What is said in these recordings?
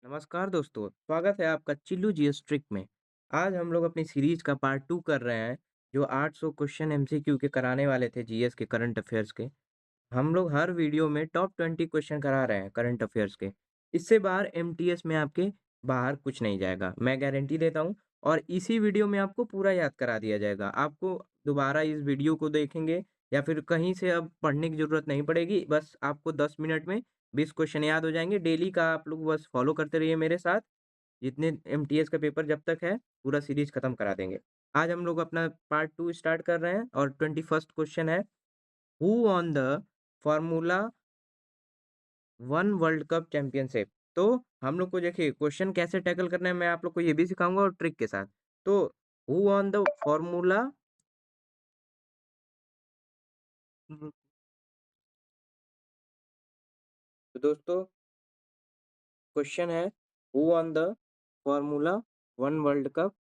नमस्कार दोस्तों, स्वागत है आपका चिल्लू जीएस ट्रिक में। आज हम लोग अपनी सीरीज का पार्ट 2 कर रहे हैं, जो 800 क्वेश्चन एमसीक्यू के कराने वाले थे जीएस के करंट अफेयर्स के। हम लोग हर वीडियो में टॉप 20 क्वेश्चन करा रहे हैं करंट अफेयर्स के। इससे बाहर एमटीएस में आपके बाहर कुछ नहीं जाएगा, मैं गारंटी देता हूँ। और इसी वीडियो में आपको पूरा याद करा दिया जाएगा। आपको दोबारा इस वीडियो को देखेंगे या फिर कहीं से अब पढ़ने की ज़रूरत नहीं पड़ेगी। बस आपको 10 मिनट में 20 क्वेश्चन याद हो जाएँगे। डेली का आप लोग बस फॉलो करते रहिए मेरे साथ। जितने एमटीएस का पेपर जब तक है, पूरा सीरीज़ खत्म करा देंगे। आज हम लोग अपना पार्ट 2 स्टार्ट कर रहे हैं और 21st क्वेश्चन है, who won the formula 1 world cup championship? तो हम लोग को देखिए क्वेश्चन कैसे टैकल करना है, मैं आप लोग को ये भी सिखाऊँगा और ट्रिक के साथ। तो हू वॉन द फार्मूला तो दोस्तों क्वेश्चन है, who won the formula 1 world cup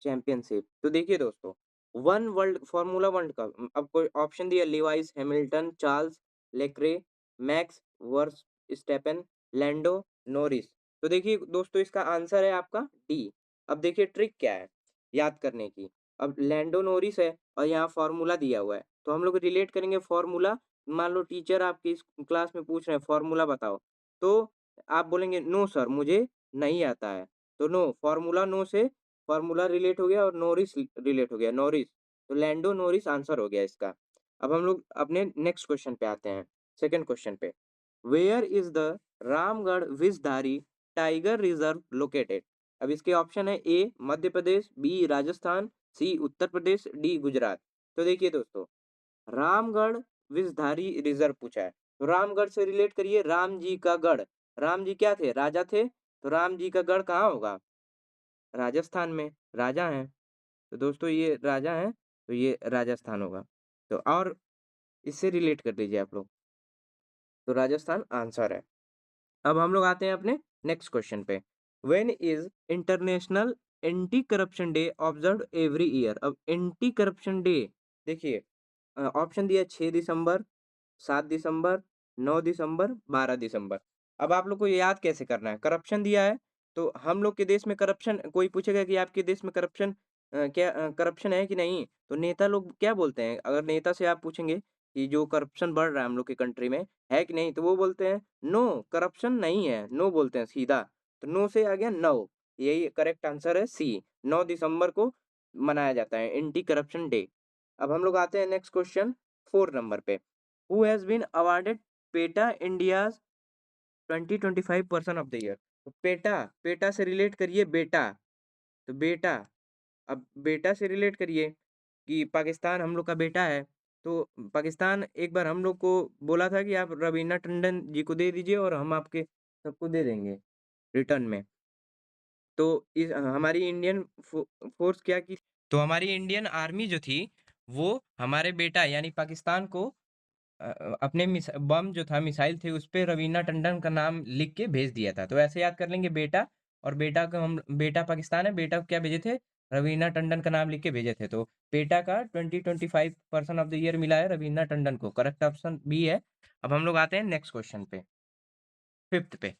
championship? तो देखिए दोस्तों, 1 वर्ल्ड फार्मूला वर्ल्ड कप अब कोई ऑप्शन दिया, Lewis Hamilton, Charles Leclerc, Max Verstappen, Lando Norris. तो देखिए दोस्तों, इसका आंसर है आपका डी। अब देखिए ट्रिक क्या है याद करने की। अब लैंडो नॉरिस है और यहाँ फार्मूला दिया हुआ है, तो हम लोग रिलेट करेंगे फार्मूला। मान लो टीचर आपकी इस क्लास में पूछ रहे हैं फार्मूला बताओ, तो आप बोलेंगे नो सर मुझे नहीं आता है। तो नो फार्मूला, नो से फार्मूला रिलेट हो गया और नॉरिस रिलेट हो गया, नॉरिस। तो लैंडो नॉरिस आंसर हो गया इसका। अब हम लोग अपने नेक्स्ट क्वेश्चन पे आते हैं, सेकंड क्वेश्चन पे। Where is the Ramgarh Vishdhari tiger reserve located? अब इसके ऑप्शन है, A Madhya Pradesh, B Rajasthan, C Uttar Pradesh, D Gujarat. तो देखिए दोस्तों, रामगढ़ विषधारी रिजर्व पूछा है, तो रामगढ़ से रिलेट करिए, राम जी का गढ़। राम जी क्या थे? राजा थे। तो राम जी का गढ़ कहाँ होगा? राजस्थान में, राजा हैं। तो दोस्तों ये राजा हैं, तो ये राजस्थान होगा। तो और इससे रिलेट कर लीजिए आप लोग, तो राजस्थान आंसर है। अब हम लोग आते हैं अपने नेक्स्ट क्वेश्चन पे। When is international anti corruption day observed every year? अब एंटी करप्शन डे देखिए, ऑप्शन दिया 6 दिसंबर, 7 दिसंबर, 9 दिसंबर, 12 दिसंबर। अब आप लोग को ये याद कैसे करना है? करप्शन दिया है, तो हम लोग के देश में करप्शन, कोई पूछेगा कि आपके देश में करप्शन करप्शन है कि नहीं? तो नेता लोग क्या बोलते हैं? अगर नेता से आप पूछेंगे कि जो करप्शन बढ़ रहा है हम लोग की कंट्री में, है कि नहीं? तो वो बोलते हैं, "नो, करप्शन नहीं है।" नो बोलते हैं सीधा। तो नो से आ गया नो, यही करेक्ट आंसर है सी। 9 दिसंबर को मनाया जाता है एंटी करप्शन डे। अब हम लोग आते हैं नेक्स्ट क्वेश्चन 4 नंबर पे। Who has been awarded PETA India's 2025 person of the year? तो पेटा, पेटा से रिलेट करिए बेटा, तो बेटा, अब बेटा से रिलेट करिए कि पाकिस्तान हम लोग का बेटा है। तो पाकिस्तान एक बार हम लोग को बोला था कि आप रवीना टंडन जी को दे दीजिए और हम आपके सबको दे देंगे रिटर्न में। तो इस हमारी इंडियन फ़ोर्स क्या की, तो हमारी इंडियन आर्मी जो थी, वो हमारे बेटा यानी पाकिस्तान को अपने बम जो था, मिसाइल थे, उसपे रवीना टंडन का नाम लिख के भेज दिया था। तो ऐसे याद कर लेंगे बेटा, और बेटा को हम, बेटा पाकिस्तान है, बेटा को क्या भेजे थे? रवीना टंडन का नाम लिख के भेजे थे। तो बेटा का 2025 पर्सन ऑफ द ईयर मिला है रवीना टंडन को। करेक्ट ऑप्शन बी है। अब हम लोग आते हैं नेक्स्ट क्वेश्चन पे, 5th पे।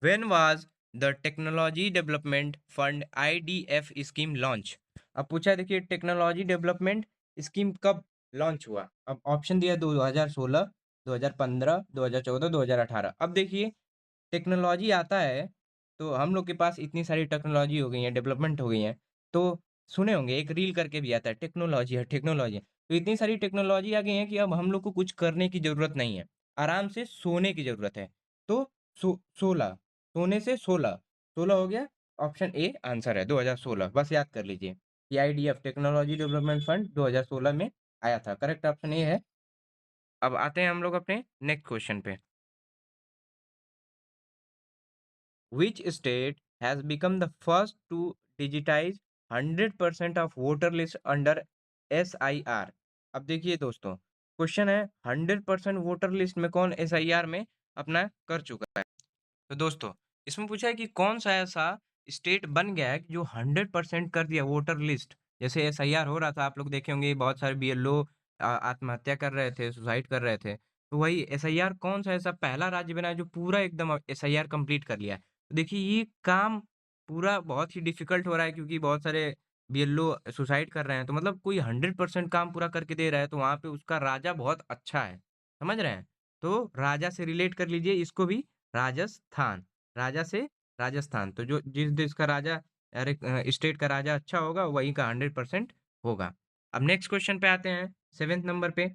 When was the technology development fund IDF scheme launch? अब पूछा है, देखिए टेक्नोलॉजी डेवलपमेंट स्कीम कब लॉन्च हुआ? अब ऑप्शन दिया 2016, 2015, 2014, 2018। अब देखिए टेक्नोलॉजी आता है, तो हम लोग के पास इतनी सारी टेक्नोलॉजी हो गई है, डेवलपमेंट हो गई है। तो सुने होंगे, एक रील करके भी आता है, टेक्नोलॉजी है, टेक्नोलॉजी है। तो इतनी सारी टेक्नोलॉजी आ गई है कि अब हम लोग को कुछ करने की जरूरत नहीं है, आराम से सोने की जरूरत है। तो 16, सोने से 16, 16 हो गया। ऑप्शन ए आंसर है 2016, बस याद कर लीजिए कि आईडीएफ टेक्नोलॉजी डेवलपमेंट फंड 2016 में आया था। करेक्ट ऑप्शन ए है। अब आते हैं हम लोग अपने नेक्स्ट क्वेश्चन पे। Which state has become the first to digitize 100% of voter list under SIR? अब देखिए दोस्तों, क्वेश्चन है 100% वोटर लिस्ट में कौन एसआईआर में अपना कर चुका है। तो दोस्तों, इसमें पूछा है कि कौन सा ऐसा स्टेट बन गया है कि जो 100% कर दिया वोटर लिस्ट। जैसे एसआईआर हो रहा था, आप लोग देखे होंगे बहुत सारे बीएलओ आत्महत्या कर रहे थे, सुसाइड कर रहे थे। तो वही एसआईआर कौन-सा ऐसा पहला राज्य बना है जो पूरा एकदम एसआईआर कंप्लीट कर लिया है। तो देखिए ये काम पूरा बहुत ही डिफ़िकल्ट हो रहा है क्योंकि बहुत सारे बीएलओ सुसाइड कर रहे हैं। तो मतलब कोई 100% काम पूरा करके दे रहा है तो वहाँ पे उसका राजा बहुत अच्छा है। समझ रहे हैं? तो राजा से रिलेट कर लीजिए इसको भी राजस्थान, राजा से राजस्थान। तो जो जिस देश का राजा अरे स्टेट का राजा अच्छा होगा वहीं का 100% होगा। अब नेक्स्ट क्वेश्चन पे आते हैं 7th नंबर पे।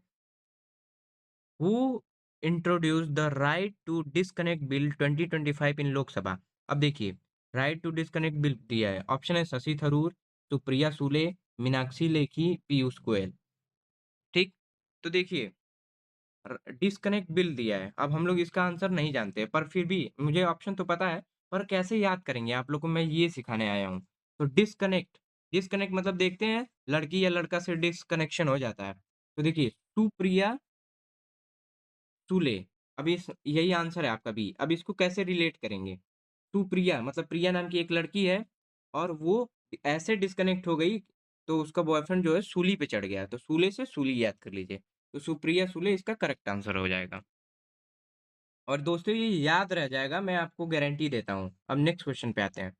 Who introduced the right to disconnect bill 2025 in Lok Sabha? अब देखिए, राइट टू डिस्कनेक्ट बिल दिया है। ऑप्शन है शशि थरूर, सुप्रिया सूले, मीनाक्षी लेखी, पीयूष गोयल। ठीक? तो देखिए डिस्कनेक्ट बिल दिया है। अब हम लोग इसका आंसर नहीं जानते, पर फिर भी मुझे ऑप्शन तो पता है, पर कैसे याद करेंगे? आप लोग को मैं ये सिखाने आया हूँ। तो डिस्कनेक्ट, डिस्कनेक्ट मतलब देखते हैं लड़की या लड़का से डिस्कनेक्शन हो जाता है। तो देखिए सुप्रिया सूले, अब इस यही आंसर है आपका बी। अब इसको कैसे रिलेट करेंगे? सुप्रिया मतलब प्रिया नाम की एक लड़की है और वो ऐसे डिस्कनेक्ट हो गई, तो उसका बॉयफ्रेंड जो है सूली पे चढ़ गया। तो सूले से सूली याद कर लीजिए। तो सुप्रिया सूले इसका करेक्ट आंसर हो जाएगा। और दोस्तों ये याद रह जाएगा, मैं आपको गारंटी देता हूँ। अब नेक्स्ट क्वेश्चन पे आते हैं।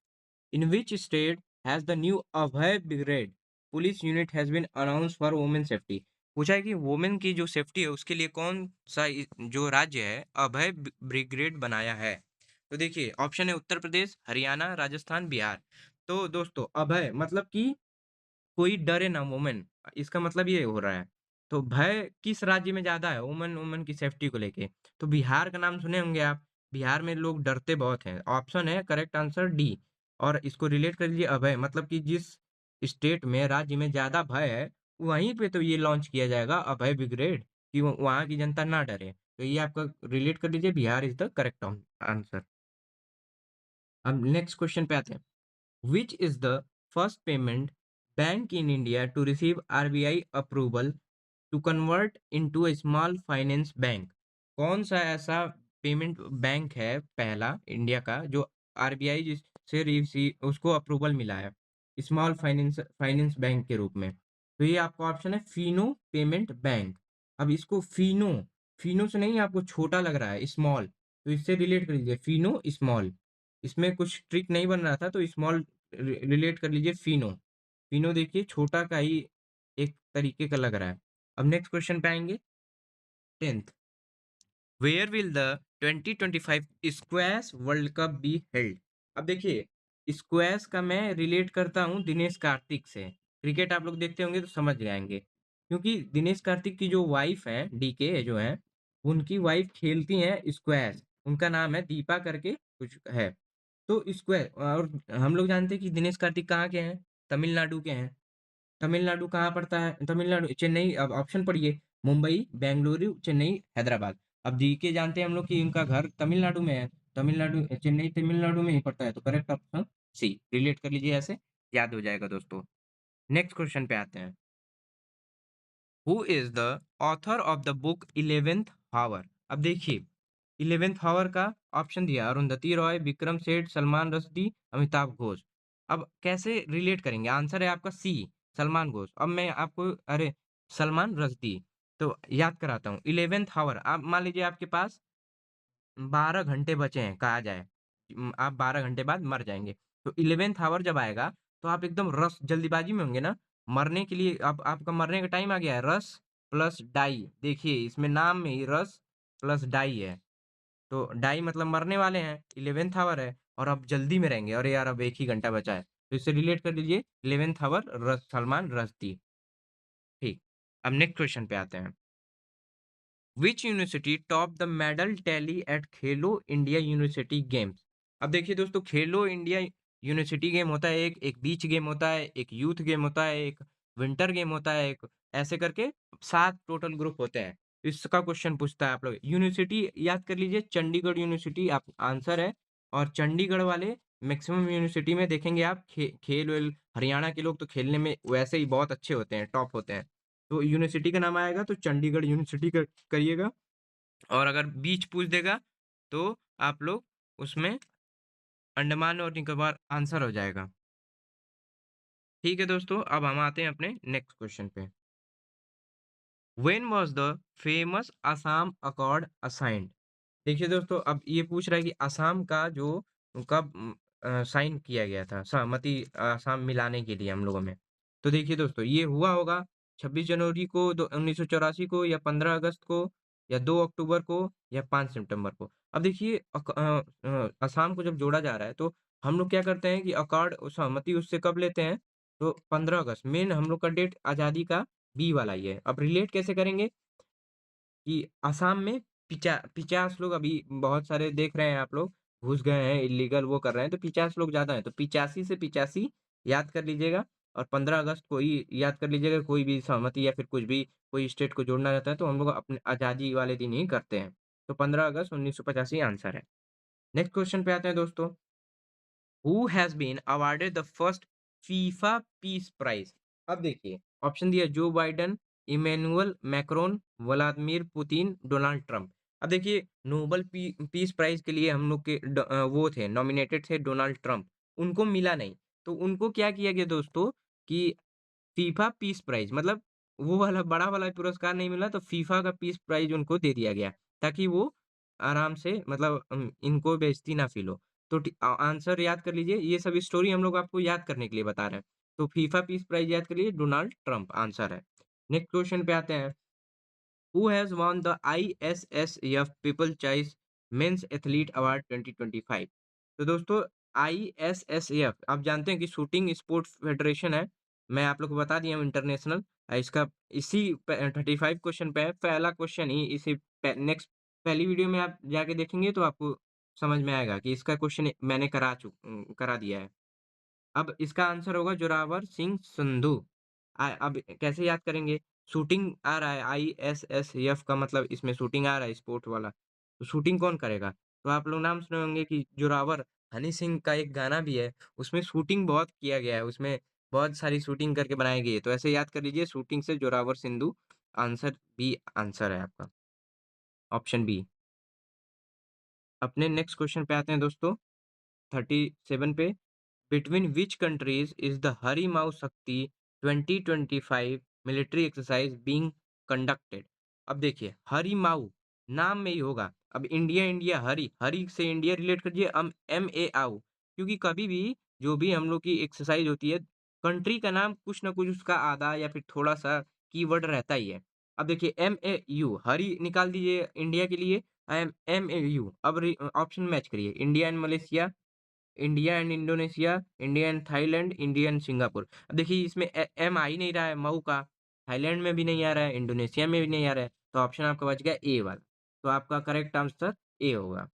In which state has the new Abhay brigade police unit has been announced for women safety? पूछा है कि वुमेन की जो सेफ्टी है उसके लिए कौन सा जो राज्य है अभय ब्रिगेड बनाया है? तो देखिए ऑप्शन है उत्तर प्रदेश, हरियाणा, राजस्थान, बिहार। तो दोस्तों अभय मतलब कि कोई डरे ना वुमेन, इसका मतलब ये हो रहा है। तो भय किस राज्य में ज़्यादा है वुमेन वुमेन की सेफ्टी को लेके? तो बिहार का नाम सुने होंगे आप, बिहार में लोग डरते बहुत हैं। ऑप्शन है करेक्ट आंसर डी। और इसको रिलेट कर लीजिए अभय मतलब कि जिस स्टेट में राज्य में ज़्यादा भय है, वहीं पे तो ये लॉन्च किया जाएगा अभय ब्रिगेड कि वहाँ की जनता ना डरे। तो ये आपका रिलेट कर लीजिए Bihar is the correct answer. अब नेक्स्ट क्वेश्चन पे आते हैं। Which is the first payment bank in India to receive RBI approval to convert into a small finance bank? कौन सा ऐसा पेमेंट बैंक है पहला इंडिया का जो आरबीआई से उसको अप्रूवल मिला है स्मॉल फाइनेंस फाइनेंस बैंक के रूप में? तो ये आपका ऑप्शन है फीनो पेमेंट बैंक। अब इसको फीनो, फीनो से नहीं आपको छोटा लग रहा है स्मॉल, तो इससे रिलेट कर लीजिए फीनो स्मॉल। इसमें कुछ ट्रिक नहीं बन रहा था तो स्मॉल रिलेट कर लीजिए फिनो। फिनो देखिए छोटा का ही एक तरीके का लग रहा है। अब नेक्स्ट क्वेश्चन पे आएँगे 10th। Where will the 2025 squash world cup be held? अब देखिए स्क्वैश का मैं रिलेट करता हूँ दिनेश कार्तिक से। क्रिकेट आप लोग देखते होंगे तो समझ जाएँगे। क्योंकि दिनेश कार्तिक की जो वाइफ़ है डीके जो हैं, उनकी वाइफ़ खेलती हैं स्क्वैश। उनका नाम है दीपा करके कुछ है। तो स्क्वायर और हम लोग जानते हैं कि दिनेश कार्तिक कहाँ के हैं? तमिलनाडु के हैं। तमिलनाडु कहाँ पड़ता है? तमिलनाडु चेन्नई। अब ऑप्शन पढ़िए मुंबई, बेंगलुरु, चेन्नई, हैदराबाद। अब जीके जानते हैं हम लोग कि उनका घर तमिलनाडु में है। तमिलनाडु चेन्नई तमिलनाडु में ही पड़ता है तो करेक्ट ऑप्शन सी। रिलेट कर लीजिए ऐसे, याद हो जाएगा दोस्तों। नेक्स्ट क्वेश्चन पे आते हैं। Who is the author of the book 11th हावर? अब देखिए 11th हावर का ऑप्शन दिया अरुंधति रॉय, विक्रम सेठ, सलमान रश्दी, अमिताभ घोष। अब कैसे रिलेट करेंगे? आंसर है आपका सी सलमान घोष। अब मैं आपको अरे सलमान रश्दी तो याद कराता हूँ 11th हावर। आप मान लीजिए आपके पास 12 घंटे बचे हैं कहा जाए। आप 12 घंटे बाद मर जाएँगे। तो 11th ऑवर जब आएगा, तो आप एकदम रश जल्दीबाजी में होंगे ना, मरने के लिए अब आपका मरने का टाइम आ गया है। रश प्लस डाई देखिए इसमें नाम में ही रश प्लस डाई है। तो डाई मतलब मरने वाले हैं, 11th ऑवर है और आप जल्दी में रहेंगे। अरे यार! अब 1 ही घंटा बचा है। तो इससे रिलेट कर लीजिए 11th ऑवर सलमान रश्दी। ठीक। अब नेक्स्ट क्वेश्चन पे आते हैं। Which university topped the medal tally at Khelo India university games? अब देखिए दोस्तों खेलो इंडिया यूनिवर्सिटी गेम होता है एक बीच गेम होता है, एक यूथ गेम होता है, एक विंटर गेम होता है, एक ऐसे करके 7 टोटल ग्रुप होते हैं। इसका क्वेश्चन पूछता है आप लोग यूनिवर्सिटी याद कर लीजिए चंडीगढ़ यूनिवर्सिटी आप आंसर है। और चंडीगढ़ वाले मैक्सिमम यूनिवर्सिटी में देखेंगे आप खेल-वेल हरियाणा के लोग तो खेलने में वैसे ही बहुत अच्छे होते हैं, टॉप होते हैं। तो यूनिवर्सिटी का नाम आएगा तो चंडीगढ़ यूनिवर्सिटी करिएगा। और अगर बीच पूछ देगा तो आप लोग उसमें अंडमान और निकोबार आंसर हो जाएगा। ठीक है दोस्तों, अब हम आते हैं अपने नेक्स्ट क्वेश्चन पे। When was the famous Assam accord assigned? देखिए दोस्तों, अब ये पूछ रहा है कि असम का जो कब साइन किया गया था, सहमति असम मिलाने के लिए हम लोगों में। तो देखिए दोस्तों, ये हुआ होगा 26 जनवरी को 1984 को, या 15 अगस्त को, या 2 अक्टूबर को, या 5 सितंबर को। अब देखिए असम को जब जोड़ा जा रहा है, तो हम लोग क्या करते हैं कि अकॉर्ड सहमति उससे कब लेते हैं, तो 15 अगस्त मेन हम लोग का डेट आज़ादी का बी वाला ही है। अब रिलेट कैसे करेंगे कि असम में 50 लोग, अभी बहुत सारे देख रहे हैं आप लोग, घुस गए हैं, इल्लीगल वो कर रहे हैं, तो 50 लोग ज़्यादा हैं, तो 85 से 85 याद कर लीजिएगा, और 15 अगस्त को ही याद कर लीजिएगा। कोई भी सहमति या फिर कुछ भी कोई स्टेट को जोड़ना रहता है, तो हम लोग अपने आज़ादी वाले दिन ही करते हैं। तो 15 अगस्त 1985 आंसर है। नेक्स्ट क्वेश्चन पे आते हैं दोस्तों। Who has been awarded the first FIFA peace prize? अब देखिए, ऑप्शन दिया Joe Biden, Emmanuel Macron, Vladimir Putin, Donald Trump. अब देखिए, नोबेल पीस प्राइज़ के लिए हम लोग के वो थे, नॉमिनेटेड थे डोनाल्ड ट्रम्प, उनको मिला नहीं। तो उनको क्या किया गया दोस्तों कि फीफा पीस प्राइज़, मतलब वो वाला बड़ा वाला पुरस्कार नहीं मिला, तो फीफा का पीस प्राइज़ उनको दे दिया गया, ताकि वो आराम से, मतलब इनको बेइज़्ज़ती ना फ़ील हो। तो आंसर याद कर लीजिए, ये सब स्टोरी हम लोग आपको याद करने के लिए बता रहे हैं। तो फीफा पीस प्राइज़ याद करिए, डोनाल्ड ट्रम्प आंसर है। नेक्स्ट क्वेश्चन पे आते हैं। Who has won the ISSF people choice men's athlete award 2025? तो दोस्तों, आईएसएसएफ आप जानते हैं कि शूटिंग स्पोर्ट्स फेडरेशन है। मैं आप लोग को बता दिया हूँ, इंटरनेशनल। इसका इसी 35 क्वेश्चन पे है, पहला क्वेश्चन ही इसी नेक्स्ट पहली वीडियो में आप जाके देखेंगे तो आपको समझ में आएगा कि इसका क्वेश्चन मैंने करा दिया है। अब इसका आंसर होगा जोरावर सिंह संधू। अब कैसे याद करेंगे? शूटिंग आ रहा है, आईएसएसएफ का मतलब इसमें शूटिंग आ रहा है, स्पोर्ट वाला। तो शूटिंग कौन करेगा? तो आप लोग नाम सुने होंगे कि जोरावर हनी सिंह का एक गाना भी है, उसमें शूटिंग बहुत किया गया है, उसमें बहुत सारी शूटिंग करके बनाई गई है। तो ऐसे याद कर लीजिए, शूटिंग से Zoravar Sindhu, answer B answer है आपका, ऑप्शन बी। अपने नेक्स्ट क्वेश्चन पे आते हैं दोस्तों, 37 पे। Between which countries is the Hari Mau Shakti 2025 military exercise being conducted? अब देखिए, हरी माऊ नाम में ही होगा। अब इंडिया इंडिया हरी, हरी से इंडिया रिलेट करिए, हम एम ए आओ, क्योंकि कभी भी जो भी हम लोग की एक्सरसाइज होती है, कंट्री का नाम कुछ ना कुछ उसका आधा या फिर थोड़ा सा कीवर्ड रहता ही है। अब देखिए, एम ए यू हरी निकाल दीजिए इंडिया के लिए, एम एम ए यू। अब ऑप्शन मैच करिए, India and Malaysia, India and Indonesia, India and Thailand, India and Singapore. अब देखिए, इसमें एम आ ही नहीं रहा है मऊ का, थाईलैंड में भी नहीं आ रहा है, इंडोनेशिया में भी नहीं आ रहा है, तो ऑप्शन आपका बच गया ए वाला। तो आपका करेक्ट आंसर ए होगा।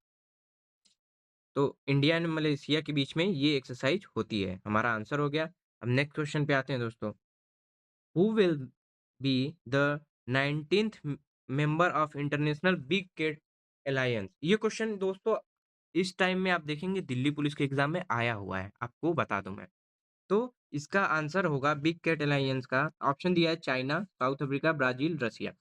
तो इंडिया एंड मलेशिया के बीच में ये एक्सरसाइज होती है, हमारा आंसर हो गया। अब नेक्स्ट क्वेश्चन पे आते हैं दोस्तों। Who will be the 19th member of international big cat alliance? ये क्वेश्चन दोस्तों इस टाइम में आप देखेंगे दिल्ली पुलिस के एग्जाम में आया हुआ है, आपको बता दूं मैं। तो इसका आंसर होगा बिग कैट अलायंस का, ऑप्शन दिया है चाइना, साउथ अफ्रीका, ब्राजील, रसिया।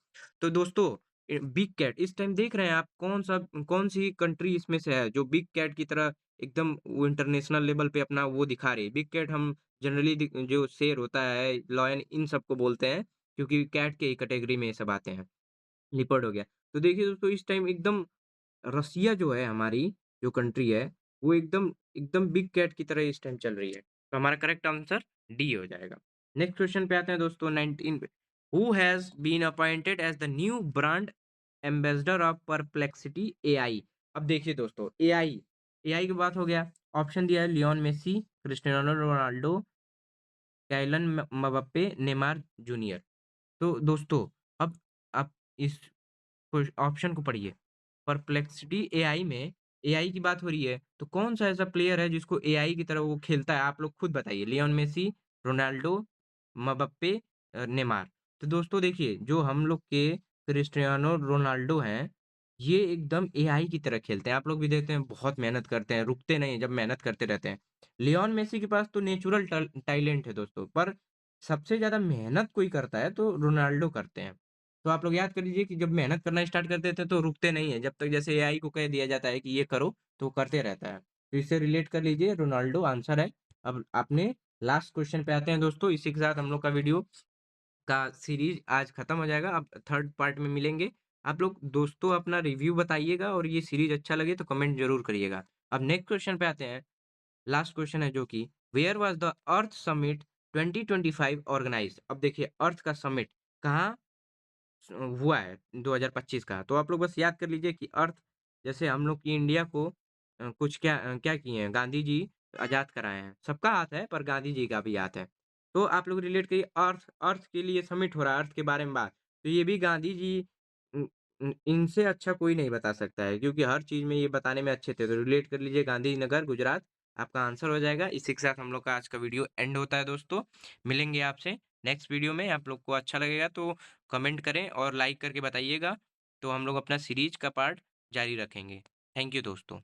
तो दोस्तों, बिग कैट इस टाइम देख रहे हैं आप, कौन सी कंट्री इसमें से है जो बिग कैट की तरह एकदम वो इंटरनेशनल लेवल पे अपना वो दिखा रही है। बिग कैट हम जनरली जो शेर होता है, लॉयन, इन सबको बोलते हैं, क्योंकि कैट के ही कैटेगरी में ये सब आते हैं। लिपर्ड हो गया। तो देखिए दोस्तों, इस टाइम एकदम रसिया जो है हमारी, जो कंट्री है, वो एकदम एकदम बिग कैट की तरह इस टाइम चल रही है। तो हमारा करेक्ट आंसर डी हो जाएगा। नेक्स्ट क्वेश्चन पे आते हैं दोस्तों, 19 पे। Who has been appointed as the new brand ambassador of Perplexity AI? अब देखिए दोस्तों, एआई की बात हो गया। ऑप्शन दिया है Lionel Messi, Cristiano Ronaldo, Kylian Mbappe, Neymar junior. तो दोस्तों, अब आप इस ऑप्शन को पढ़िए। परप्लेक्सिटी एआई में एआई की बात हो रही है, तो कौन-सा ऐसा प्लेयर है जिसको एआई की तरह वो खेलता है? आप लोग खुद बताइए। Lionel Messi, Ronaldo, Mbappe, Neymar. तो दोस्तों देखिए, जो हम लोग के क्रिस्टियानो रोनाल्डो हैं, ये एकदम एआई की तरह खेलते हैं। आप लोग भी देखते हैं, बहुत मेहनत करते हैं, रुकते नहीं हैं, जब मेहनत करते रहते हैं। लियोन मेसी के पास तो नेचुरल टैलेंट है दोस्तों, पर सबसे ज़्यादा मेहनत कोई करता है तो रोनाल्डो करते हैं। तो आप लोग याद कर लीजिए कि जब मेहनत करना स्टार्ट कर देते हैं तो रुकते नहीं हैं, जब तक जैसे एआई को कह दिया जाता है कि ये करो, तो वो करते रहता है। तो इससे रिलेट कर लीजिए, रोनाल्डो आंसर है। अब अपने लास्ट क्वेश्चन पे आते हैं दोस्तों, इसी के साथ हम लोग का वीडियो का सीरीज आज खत्म हो जाएगा। अब थर्ड पार्ट में मिलेंगे। आप लोग दोस्तों अपना रिव्यू बताइएगा और ये सीरीज अच्छा लगे तो कमेंट जरूर करिएगा। अब नेक्स्ट क्वेश्चन पे आते हैं। लास्ट क्वेश्चन है जो कि where was the earth summit 2025 organised. अब देखिए अर्थ का समिट कहाँ हुआ है 2025 का। तो आप लोग बस याद कर लीजिए कि अर्थ जैसे हम लोग की इंडिया को कुछ क्या किए हैं, गांधी जी आजाद कराए हैं। सबका हाथ है पर गांधी जी का भी हाथ है। तो आप लोग रिलेट करिए, अर्थ अर्थ के लिए समिट हो रहा है, अर्थ के बारे में बात। तो ये भी गांधी जी इनसे अच्छा कोई नहीं बता सकता है, क्योंकि हर चीज में ये बताने में अच्छे थे। तो रिलेट कर लीजिए, गांधीनगर गुजरात आपका आंसर हो जाएगा। इसी के साथ हम लोग का आज का वीडियो एंड होता है दोस्तों। मिलेंगे आपसे नेक्स्ट वीडियो में। आप लोग को अच्छा लगेगा तो कमेंट करें और लाइक करके बताइएगा। तो हम लोग अपना सीरीज का पार्ट जारी रखेंगे। थैंक यू दोस्तों।